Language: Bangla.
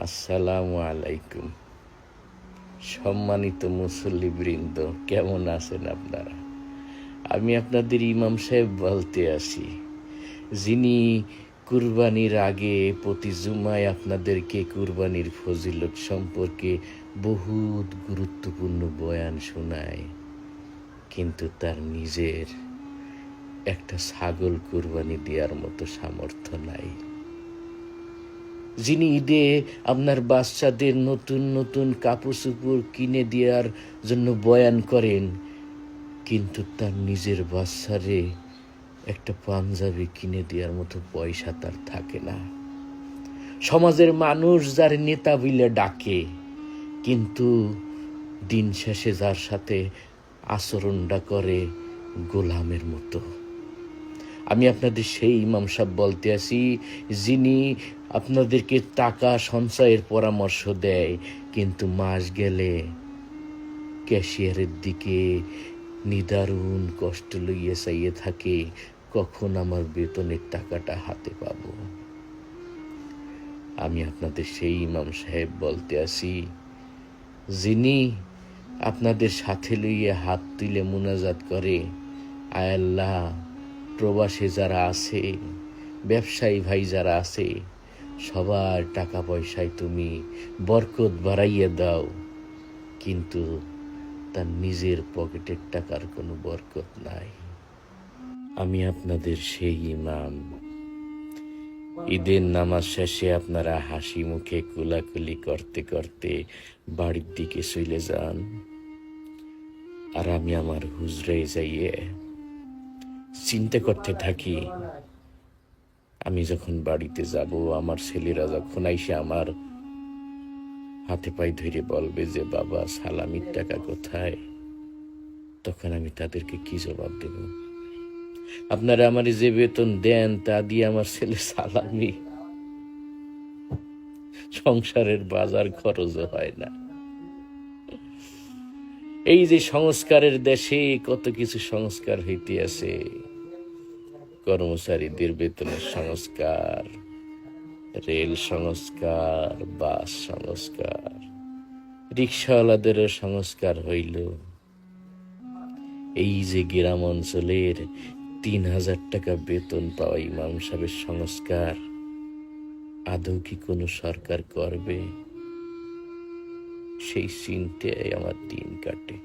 আসসালামু আলাইকুম। সম্মানিত মুসল্লিবৃন্দ, কেমন আছেন আপনারা? আমি আপনাদের ইমাম সাহেব বলতে আসি, যিনি কুরবানির আগে প্রতি জুমায় আপনাদেরকে কুরবানির ফজিলত সম্পর্কে বহুত গুরুত্বপূর্ণ বয়ান শোনায়, কিন্তু তার নিজের একটা ছাগল কুরবানি দেওয়ার মতো সামর্থ্য নাই। যিনি ঈদে আপনার বাচ্চাদের নতুন নতুন কাপড় চোপড় কিনে দেওয়ার জন্য বয়ান করেন, কিন্তু তার নিজের বাচ্চারে একটা পাঞ্জাবি কিনে দেওয়ার মতো পয়সা তার থাকে না। সমাজের মানুষ যার নেতা বলে ডাকে, কিন্তু দিন শেষে যার সাথে আচরণটা করে গোলামের মতো। আমি আপনাদের সেই ইমাম সাহেব বলতে আসি, যিনি আপনাদেরকে টাকা সঞ্চয়ের পরামর্শ দেয়, কিন্তু মাস গেলে ক্যাশিয়ারের দিকে নিদারুণ কষ্ট লইয়ে চাইয়ে থাকে, কখন আমার বেতনের টাকাটা হাতে পাব। আমি আপনাদের সেই ইমাম সাহেব বলতে আসি, যিনি আপনাদের সাথে লইয়ে হাত তুলে মুনাজাত করে, আয় আল্লাহ, প্রবাসে যারা আছে, ব্যবসায়ী ভাই যারা আছে, সবার টাকা পয়সায় তুমি বরকত বাড়াইয়া দাও, কিন্তু তার নিজের পকেটের টাকার কোনো বরকত নাই। আমি আপনাদের সেই ইমাম। ঈদের নামাজ শেষে আপনারা হাসি মুখে কুলাকুলি করতে করতে বাড়ির দিকে চলে যান, আর আমি আমার হুজরায় যাইয়ে চিন্তা করতে থাকি, আমি যখন বাড়িতে যাব, আমার ছেলেরা যখন আইসে আমার হাতে পায়ে ধরে বলবে যে বাবা সালামির টাকা কোথায়, তখন আমি তাদেরকে কি জবাব দেব? আপনারা আমার যে বেতন দেন তা দিয়ে আমার ছেলে সালামি, সংসারের বাজার খরচও হয় না। এই যে সংস্কারের দেশে কত কিছু সংস্কার হইতে আছে, কর্মচারীদের বেতনের সংস্কার, রেল সংস্কার, বাস সংস্কার, রিক্সাওয়ালাদেরও সংস্কার হইল। এই যে গ্রাম অঞ্চলের ৩,০০০ টাকা বেতন পাওয়া ইমাম সাহেবের সংস্কার আদৌ কি কোনো সরকার করবে? সেই চিন্তায় আমার দিন কাটে।